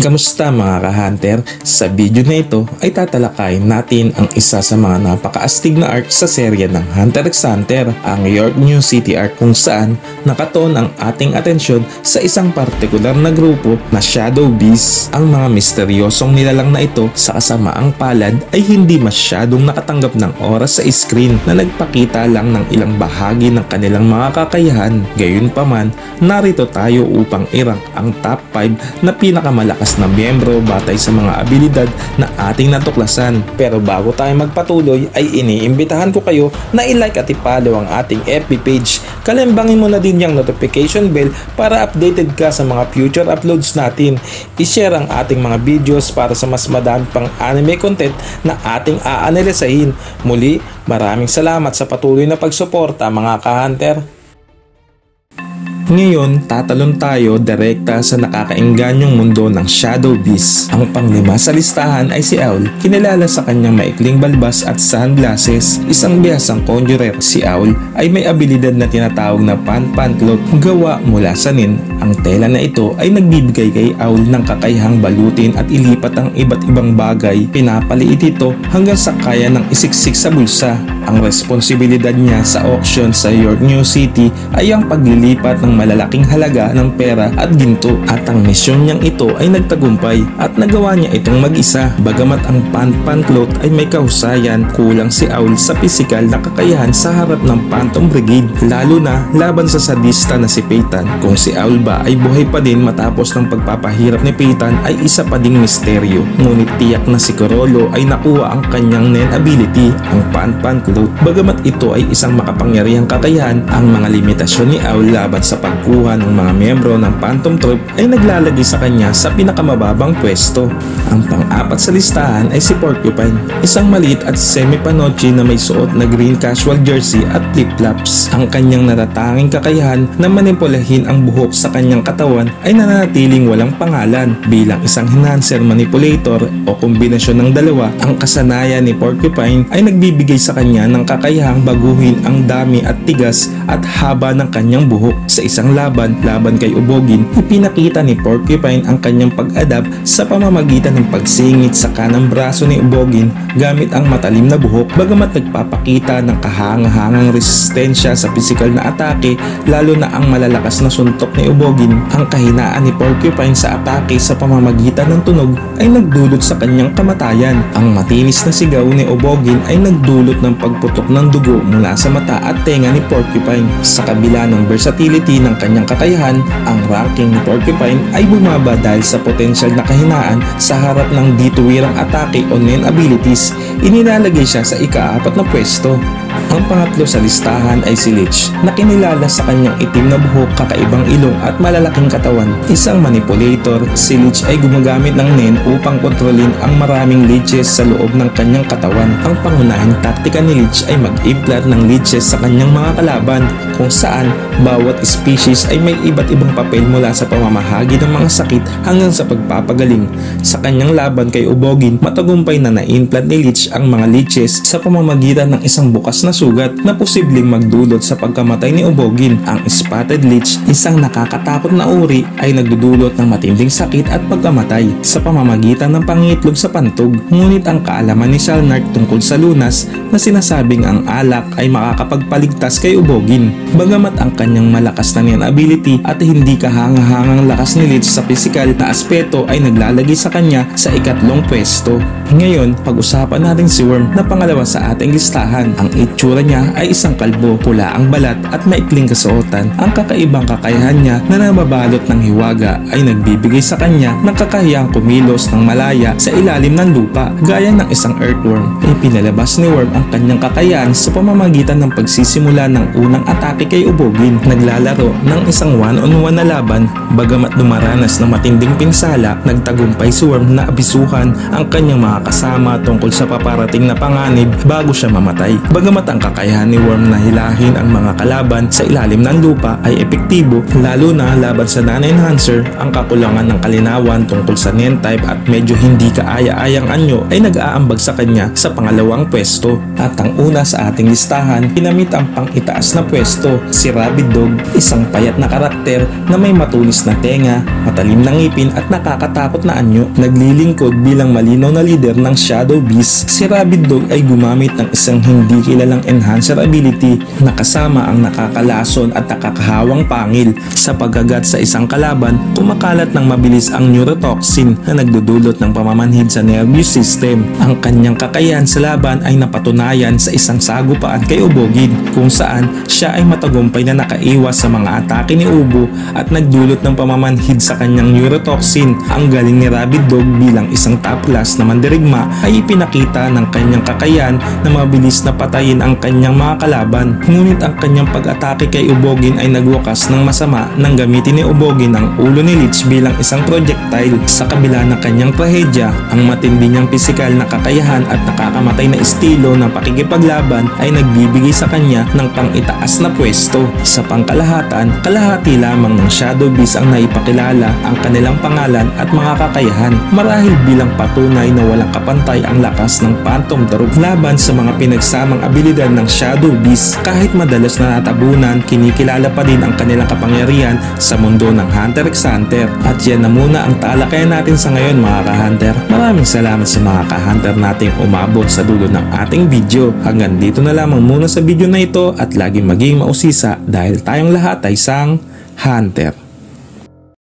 Kamusta mga ka-hunter? Sa video na ito ay tatalakayin natin ang isa sa mga napakaastig na arc sa serye ng Hunter x Hunter, ang York New City arc, kung saan nakatoon ang ating atensyon sa isang partikular na grupo na Shadow Beasts. Ang mga misteryosong nilalang na ito sa kasamaang palad ay hindi masyadong nakatanggap ng oras sa screen na nagpakita lang ng ilang bahagi ng kanilang mga kakayahan. Gayunpaman, narito tayo upang i-rank ang top 5 na pinakamalakas na miyembro batay sa mga abilidad na ating natuklasan. Pero bago tayo magpatuloy ay iniimbitahan ko kayo na i-like at i-follow ang ating FB page. Kalimbangin mo na din yung notification bell para updated ka sa mga future uploads natin. I-share ang ating mga videos para sa mas madami pang anime content na ating aanalisahin. Muli, maraming salamat sa patuloy na pagsuporta mga ka-hunter. Ngayon, tatalon tayo direkta sa nakakaingganyong mundo ng Shadow Beasts. Ang panglima sa listahan ay si Owl, kinilala sa kanyang maikling balbas at sunglasses. Isang bihasang conjurer, si Owl ay may abilidad na tinatawag na Pan-Pan Cloth, gawa mula sa nin. Ang tela na ito ay nagbibigay kay Owl ng kakayahang balutin at ilipat ang iba't ibang bagay. Pinapaliit ito hanggang sa kaya ng isiksik sa bulsa. Ang responsibilidad niya sa auction sa York New City ay ang paglilipat ng malalaking halaga ng pera at ginto, at ang misyon niyang ito ay nagtagumpay at nagawa niya itong mag-isa. Bagamat ang Pan-Pan Cloth ay may kahusayan, kulang si Owl sa pisikal na kakayahan sa harap ng Phantom Brigade, lalo na laban sa sadista na si Peyton. Kung si Owl ba ay buhay pa din matapos ng pagpapahirap ni Peyton ay isa pa ding misteryo, ngunit tiyak na si Corollo ay nakuha ang kanyang nen ability, ang Pan-Pan Cloth. Bagamat ito ay isang makapangyarihang kakayahan, ang mga limitasyon ni Owl laban sa pagkuha ng mga miyembro ng Phantom Troop ay naglalagay sa kanya sa pinakamababang pwesto. Ang pang-apat sa listahan ay si Porcupine, isang maliit at semi-panoche na may suot na green casual jersey at flip-flops. Ang kanyang natatanging kakayahan na manipulahin ang buhok sa kanyang katawan ay nananatiling walang pangalan. Bilang isang enhancer manipulator o kombinasyon ng dalawa, ang kasanayan ni Porcupine ay nagbibigay sa kanya ng kakayahang baguhin ang dami at tigas at haba ng kanyang buhok. Sa isang laban kay Ubogin, ipinakita ni Porcupine ang kanyang pag-adapt sa pamamagitan ng pagsingit sa kanang braso ni Ubogin gamit ang matalim na buhok. Bagamat nagpapakita ng kahangahangang resistensya sa pisikal na atake, lalo na ang malalakas na suntok ni Ubogin, ang kahinaan ni Porcupine sa atake sa pamamagitan ng tunog ay nagdulot sa kanyang kamatayan. Ang matinis na sigaw ni Ubogin ay nagdulot ng pagputok ng dugo mula sa mata at tenga ni Porcupine. Sa kabila ng versatility ng kanyang kakayahan, ang ranking ni Porcupine ay bumaba dahil sa potensyal na kahinaan sa harap ng dituwirang atake o nen abilities. Inilalagay siya sa ika-4 na pwesto. Ang pangatlo sa listahan ay si Lich, na kinilala sa kanyang itim na buhok, kakaibang ilong at malalaking katawan. Isang manipulator, si Lich ay gumagamit ng nen upang kontrolin ang maraming leeches sa loob ng kanyang katawan. Ang pangunahing taktika ni Lich ay mag-implant ng leeches sa kanyang mga kalaban, kung saan bawat species ay may iba't ibang papel mula sa pamamahagi ng mga sakit hanggang sa pagpapagaling. Sa kanyang laban kay Ubogin, matagumpay na na-implant ni Lich ang mga leeches sa pamamagitan ng isang bukas na sugat na posibleng magdulot sa pagkamatay ni Ubogin. Ang Spotted Lich, isang nakakatakot na uri, ay nagdudulot ng matinding sakit at pagkamatay sa pamamagitan ng pangitlog sa pantog. Ngunit ang kaalaman ni Shalnark tungkol sa lunas na sinasabing ang alak ay makakapagpaligtas kay Ubogin. Bagamat ang kanyang malakas na nen ability at hindi kahangahangang lakas ni Lich sa pisikal na aspeto ay naglalagay sa kanya sa ikatlong pwesto. Ngayon, pag-usapan natin si Worm na pangalawa sa ating listahan. Ang itsura niya ay isang kalbo, pula ang balat at maikling kasuotan. Ang kakaibang kakayahan niya na nababalot ng hiwaga ay nagbibigay sa kanya ng kakayahang kumilos ng malaya sa ilalim ng lupa, gaya ng isang earthworm. Ipinalabas ni Worm ang kanyang kakayahan sa pamamagitan ng pagsisimula ng unang atake kay Ubogin. Naglalaro ng isang one-on-one na laban, bagamat dumaranas ng matinding pinsala, nagtagumpay si Worm na abisuhan ang kanyang mga kasama tungkol sa paparating na panganib bago siya mamatay. Bagamat ang kakayahan ni Worm na hilahin ang mga kalaban sa ilalim ng lupa ay epektibo, lalo na laban sa non-enhancer. Ang kakulangan ng kalinawan tungkol sa N-type at medyo hindi kaaya-ayang anyo ay nag-aambag sa kanya sa pangalawang pwesto. At ang una sa ating listahan, pinamit ang pang-itaas na pwesto, si Rabid Dog, isang payat na karakter na may matulis na tenga, matalim na ngipin at nakakatakot na anyo. Naglilingkod bilang malinaw na leader ng Shadow Beast, si Rabid Dog ay gumamit ng isang hindi kilalang enhancer ability na kasama ang nakakalason at nakakahawang pangil. Sa paggagat sa isang kalaban, kumakalat ng mabilis ang neurotoxin na nagdudulot ng pamamanhid sa nervous system. Ang kanyang kakayahan sa laban ay napatunayan sa isang sagupaan kay Ubogin, kung saan siya ay matagumpay na nakaiwas sa mga atake ni Ubo at nagdulot ng pamamanhid sa kanyang neurotoxin. Ang galing ni Rabid Dog bilang isang top class na mandirigma ay ipinakita ng kanyang kakayahan na mabilis na patayin ang kanyang mga kalaban. Ngunit ang kanyang pag-atake kay Ubogin ay nagwakas ng masama nang gamitin ni Ubogin ang ulo ni Lich bilang isang projectile. Sa kabila ng kanyang trahedya, ang matindi niyang pisikal na kakayahan at nakakamatay na estilo ng pakikipaglaban ay nagbibigay sa kanya ng pang-itaas na pwesto. Sa pangkalahatan, kalahati lamang ng Shadow Beast ang naipakilala ang kanilang pangalan at mga kakayahan, marahil bilang patunay na walang kapantay ang lakas ng Phantom Dwarf laban sa mga pinagsamang abilidad ng Shadow Beast. Kahit madalas na natabunan, kinikilala pa din ang kanilang kapangyarihan sa mundo ng Hunter x Hunter. At yan na muna ang talakayan natin sa ngayon mga ka-Hunter. Maraming salamat sa mga ka-Hunter nating umabot sa dulo ng ating video. Hanggang dito na lamang muna sa video na ito at laging maging mausisa dahil tayong lahat ay isang Hunter.